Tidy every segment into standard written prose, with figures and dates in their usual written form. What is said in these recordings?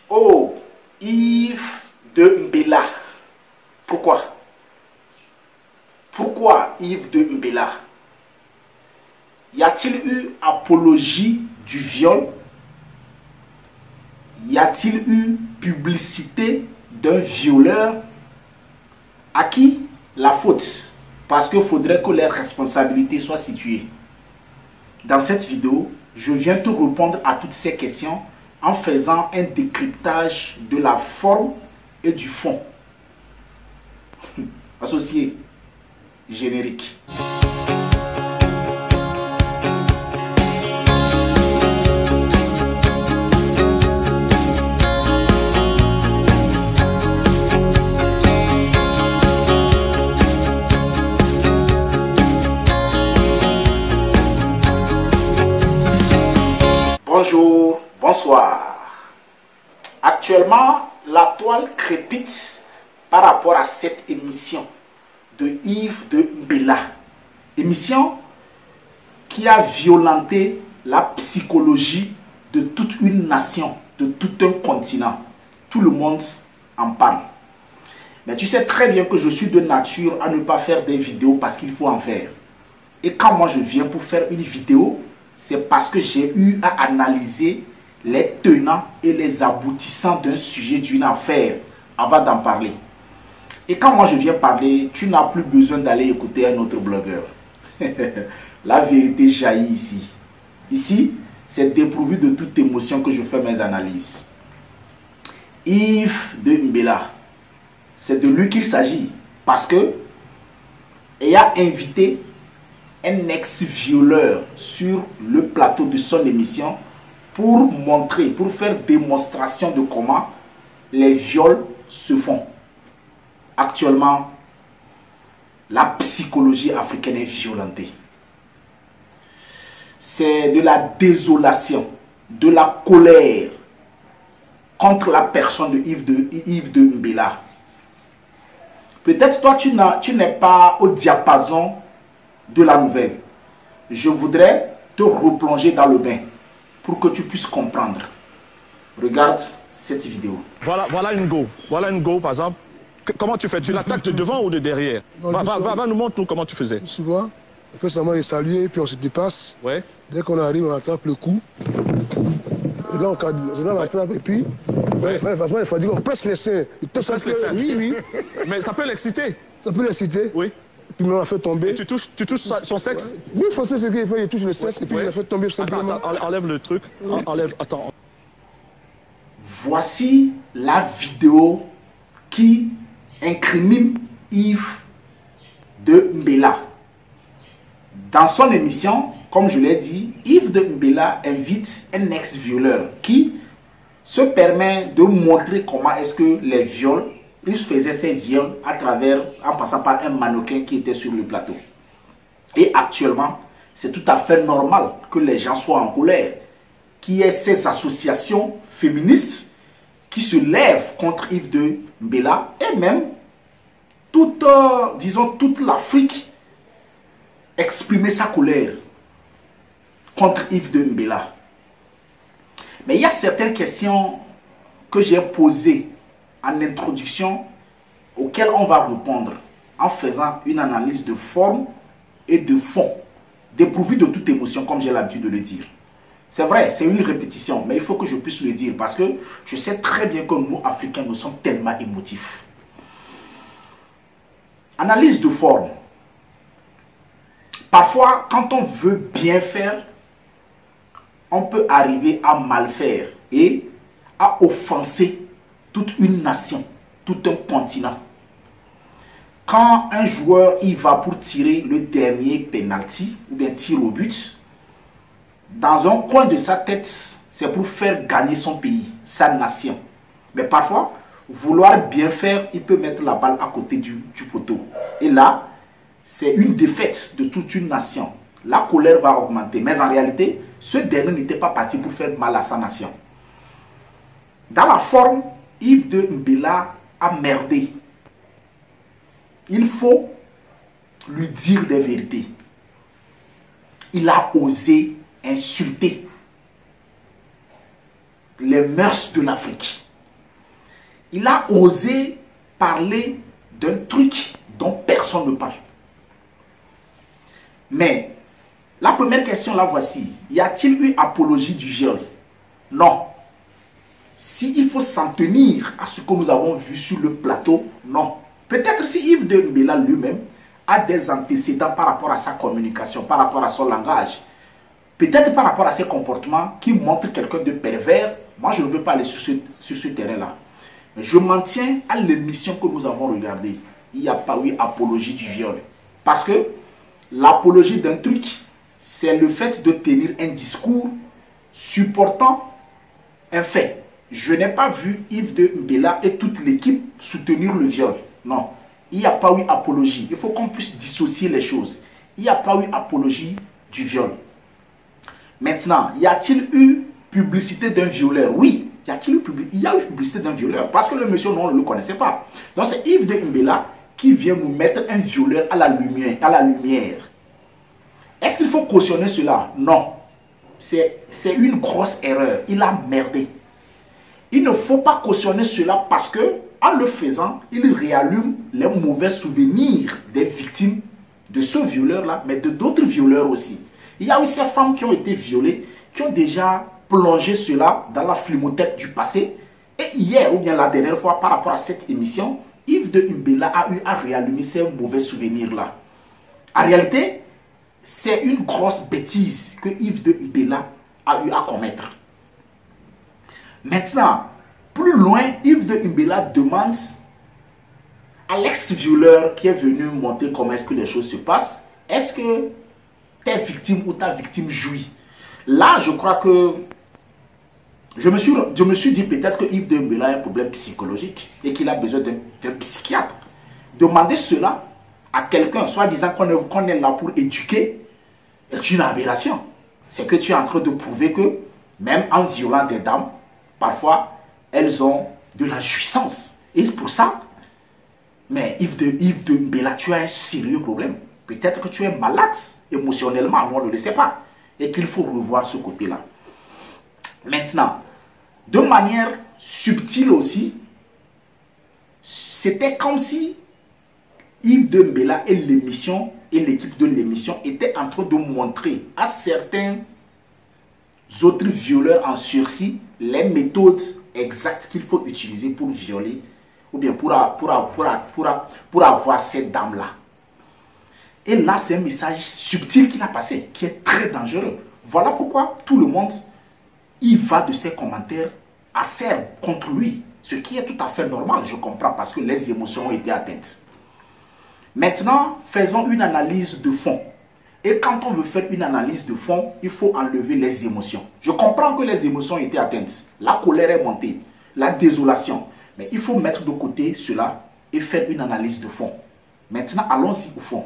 Oh, Yves de Mbela. Pourquoi? Pourquoi Yves de Mbela? Y a-t-il eu apologie du viol? Y a-t-il eu publicité d'un violeur? À qui la faute? Parce qu'il faudrait que les responsabilités soient situées. Dans cette vidéo, je viens te répondre à toutes ces questions en faisant un décryptage de la forme et du fond. Associé, générique. Bonjour, bonsoir. Actuellement, la toile crépite par rapport à cette émission de Yves de Mbela. Émission qui a violenté la psychologie de toute une nation, de tout un continent. Tout le monde en parle. Mais tu sais très bien que je suis de nature à ne pas faire des vidéos parce qu'il faut en faire. Et quand moi je viens pour faire une vidéo, c'est parce que j'ai eu à analyser les tenants et les aboutissants d'un sujet, d'une affaire, avant d'en parler. Et quand moi je viens parler, tu n'as plus besoin d'aller écouter un autre blogueur. La vérité jaillit ici. Ici, c'est dépourvu de toute émotion que je fais mes analyses. Yves de Mbela, c'est de lui qu'il s'agit. Parce que, ayant invité un ex-violeur sur le plateau de son émission pour montrer, pour faire démonstration de comment les viols se font. Actuellement, la psychologie africaine est violentée. C'est de la désolation, de la colère contre la personne de Yves de Mbela. Peut-être toi, tu n'es pas au diapason de la nouvelle. Je voudrais te replonger dans le bain pour que tu puisses comprendre. Regarde cette vidéo. Voilà une go. Voilà une go, par exemple. Comment tu fais? Tu l'attaques de devant ou de derrière? Va, nous montre comment tu faisais. Souvent, on fait seulement les saluer, puis on se dépasse. Ouais. Dès qu'on arrive, on attrape le coup. Et là, on attrape, et puis, il faut dire qu'on presse les seins. Oui, oui. Mais ça peut l'exciter. Ça peut l'exciter. Oui. Puis on l'a fait tomber. Et tu touches son sexe? Oui, il faut ce qu'il faut, il touche le sexe, et puis il l'a fait tomber simplement. Attends, enlève le truc. Enlève, attends. Voici la vidéo qui incrimine Yves de Mbela. Dans son émission, comme je l'ai dit, Yves de Mbela invite un ex-violeur qui se permet de montrer comment est-ce que les viols, il faisait ses viols en passant par un mannequin qui était sur le plateau. Et actuellement, c'est tout à fait normal que les gens soient en colère, qu'il y ait ces associations féministes qui se lèvent contre Yves de Mbela et même toute l'Afrique exprimer sa colère contre Yves de Mbela. Mais il y a certaines questions que j'ai posées en introduction auxquelles on va répondre en faisant une analyse de forme et de fond, dépourvu de toute émotion comme j'ai l'habitude de le dire. C'est vrai, c'est une répétition, mais il faut que je puisse le dire parce que je sais très bien que nous, Africains, nous sommes tellement émotifs. Analyse de forme. Parfois, quand on veut bien faire, on peut arriver à mal faire et à offenser toute une nation, tout un continent. Quand un joueur y va pour tirer le dernier penalty ou bien tir au but, dans un coin de sa tête, c'est pour faire gagner son pays, sa nation. Mais parfois, vouloir bien faire, il peut mettre la balle à côté du poteau. Et là, c'est une défaite de toute une nation. La colère va augmenter. Mais en réalité, ce dernier n'était pas parti pour faire mal à sa nation. Dans la forme, Yves de Mbela a merdé. Il faut lui dire des vérités. Il a osé insulter les mœurs de l'Afrique. Il a osé parler d'un truc dont personne ne parle. Mais la première question, la voici. Y a-t-il eu apologie du viol? Non. S'il faut s'en tenir à ce que nous avons vu sur le plateau, non. Peut-être si Yves de Mbela lui-même a des antécédents par rapport à sa communication, par rapport à son langage, peut-être par rapport à ses comportements qui montrent quelqu'un de pervers. Moi, je ne veux pas aller sur ce terrain-là. Mais je m'en tiens à l'émission que nous avons regardée. Il n'y a pas eu apologie du viol. Parce que l'apologie d'un truc, c'est le fait de tenir un discours supportant un fait. Je n'ai pas vu Yves de Mbela et toute l'équipe soutenir le viol. Non, il n'y a pas eu apologie. Il faut qu'on puisse dissocier les choses. Il n'y a pas eu apologie du viol. Maintenant, y a-t-il eu publicité d'un violeur? Oui, il y a eu publicité d'un violeur. Parce que le monsieur, non, on ne le connaissait pas. Donc c'est Yves de Mbela qui vient nous mettre un violeur à la lumière. Est-ce qu'il faut cautionner cela? Non. C'est une grosse erreur. Il a merdé. Il ne faut pas cautionner cela parce que, en le faisant, il réallume les mauvais souvenirs des victimes de ce violeur-là, mais de d'autres violeurs aussi. Il y a eu ces femmes qui ont été violées, qui ont déjà plongé cela dans la filmothèque du passé. Et hier, ou bien la dernière fois, par rapport à cette émission, Yves de Mbela a eu à réallumer ces mauvais souvenirs-là. En réalité, c'est une grosse bêtise que Yves de Mbela a eu à commettre. Maintenant, plus loin, Yves de Mbela demande à l'ex-violeur qui est venu montrer comment est-ce que les choses se passent, est-ce que tes victimes ou ta victime jouit? Là, je crois que je me suis dit peut-être que Yves de Mbela a un problème psychologique et qu'il a besoin d'un psychiatre. Demander cela à quelqu'un, soit disant qu'on est là pour éduquer, est une aberration. C'est que tu es en train de prouver que même en violant des dames, parfois, elles ont de la jouissance. Et pour ça, mais Yves de Mbela, tu as un sérieux problème. Peut-être que tu es malade émotionnellement, on ne le sait pas. Et qu'il faut revoir ce côté-là. Maintenant, de manière subtile aussi, c'était comme si Yves de Mbela et l'émission et l'équipe de l'émission étaient en train de montrer à certains autres violeurs en sursis les méthodes exactes qu'il faut utiliser pour violer ou bien pour avoir cette dame-là. Et là, c'est un message subtil qu'il a passé, qui est très dangereux. Voilà pourquoi tout le monde, il va de ses commentaires acerbe contre lui. Ce qui est tout à fait normal, je comprends, parce que les émotions ont été atteintes. Maintenant, faisons une analyse de fond. Et quand on veut faire une analyse de fond, il faut enlever les émotions. Je comprends que les émotions ont été atteintes. La colère est montée, la désolation. Mais il faut mettre de côté cela et faire une analyse de fond. Maintenant, allons-y au fond.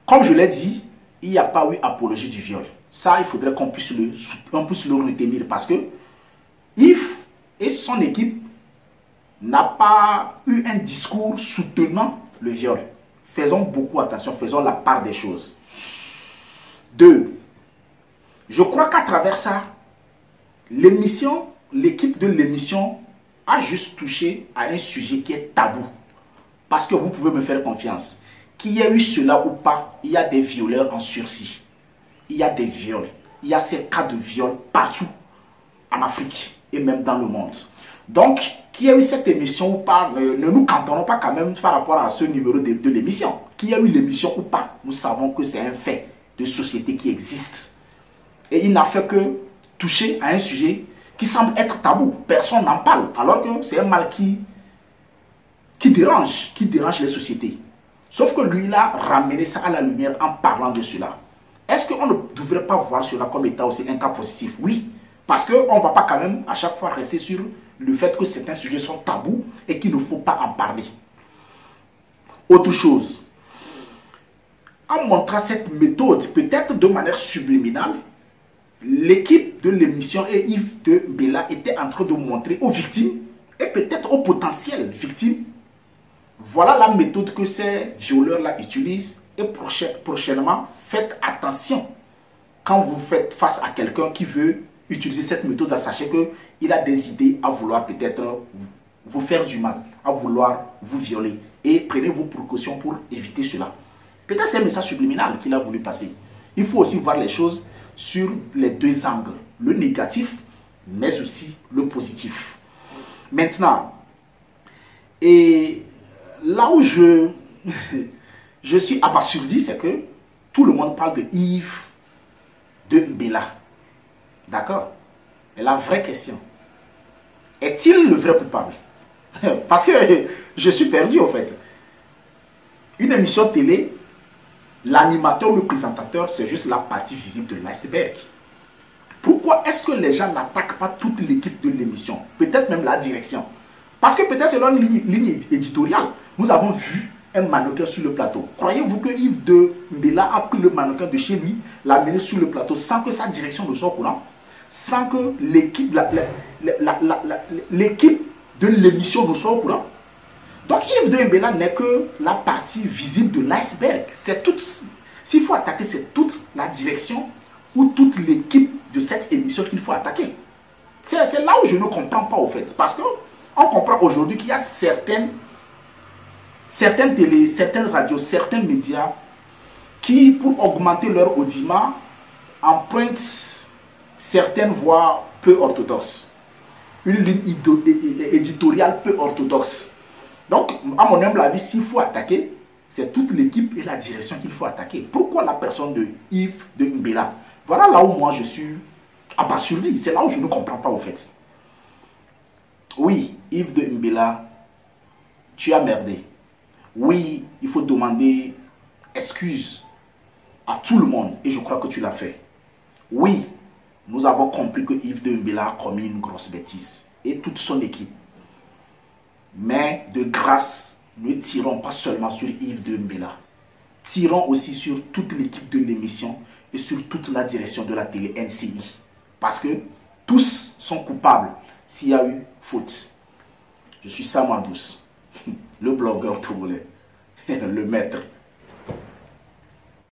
Comme je l'ai dit, il n'y a pas eu apologie du viol. Ça, il faudrait qu'on puisse le retenir parce que Yves et son équipe n'ont pas eu un discours soutenant le viol. Faisons beaucoup attention, faisons la part des choses. 2. Je crois qu'à travers ça, l'équipe de l'émission a juste touché à un sujet qui est tabou. Parce que vous pouvez me faire confiance. Qu'il y ait eu cela ou pas, il y a des violeurs en sursis. Il y a des viols. Il y a ces cas de viol partout en Afrique et même dans le monde. Donc, qu'il y ait eu cette émission ou pas, ne nous cantonnons pas quand même par rapport à ce numéro de l'émission. Qu'il y ait eu l'émission ou pas, nous savons que c'est un fait de société qui existe. Et il n'a fait que toucher à un sujet qui semble être tabou. Personne n'en parle, alors que c'est un mal qui dérange les sociétés. Sauf que lui, il a ramené ça à la lumière en parlant de cela. Est-ce qu'on ne devrait pas voir cela comme étant aussi un cas positif? Oui, parce qu'on ne va pas quand même à chaque fois rester sur le fait que certains sujets sont tabous et qu'il ne faut pas en parler. Autre chose, en montrant cette méthode, peut-être de manière subliminale, l'équipe de l'émission et Yves de Mbela étaient en train de montrer aux victimes et peut-être aux potentielles victimes, voilà la méthode que ces violeurs-là utilisent. Et prochainement, faites attention quand vous faites face à quelqu'un qui veut utiliser cette méthode-là, sachez qu'il a des idées à vouloir peut-être vous faire du mal, à vouloir vous violer. Et prenez vos précautions pour éviter cela. Peut-être c'est un message subliminal qu'il a voulu passer. Il faut aussi voir les choses sur les deux angles, le négatif, mais aussi le positif. Maintenant, et là où je suis abasourdi, c'est que tout le monde parle de Yves de Mbela. D'accord? Et la vraie question, est-il le vrai coupable? Parce que je suis perdu en fait. Une émission télé, l'animateur ou le présentateur, c'est juste la partie visible de l'iceberg. Pourquoi est-ce que les gens n'attaquent pas toute l'équipe de l'émission? Peut-être même la direction. Parce que peut-être c'est leur ligne éditoriale. Nous avons vu un mannequin sur le plateau. Croyez-vous que Yves de Mbela a pris le mannequin de chez lui, l'a mené sur le plateau sans que sa direction ne soit au courant? Sans que l'équipe de l'émission ne soit au courant? Donc Yves de Mbela n'est que la partie visible de l'iceberg. C'est tout. S'il faut attaquer, c'est toute la direction ou toute l'équipe de cette émission qu'il faut attaquer. C'est là où je ne comprends pas au fait. Parce qu'on comprend aujourd'hui qu'il y a certaines télés, certaines radios, certains médias qui, pour augmenter leur audimat, empruntent certaines voix peu orthodoxes. Une ligne éditoriale peu orthodoxe. Donc, à mon humble avis, s'il faut attaquer, c'est toute l'équipe et la direction qu'il faut attaquer. Pourquoi la personne de Yves de Mbela? Voilà là où moi je suis abasourdi. C'est là où je ne comprends pas au fait. Oui, Yves de Mbela, tu as merdé. Oui, il faut demander excuse à tout le monde et je crois que tu l'as fait. Oui, nous avons compris que Yves de Mbela a commis une grosse bêtise et toute son équipe. Mais de grâce, ne tirons pas seulement sur Yves de Mbela. Tirons aussi sur toute l'équipe de l'émission et sur toute la direction de la télé NCI. Parce que tous sont coupables s'il y a eu faute. Je suis Sam Douce, le blogueur togolais, le maître.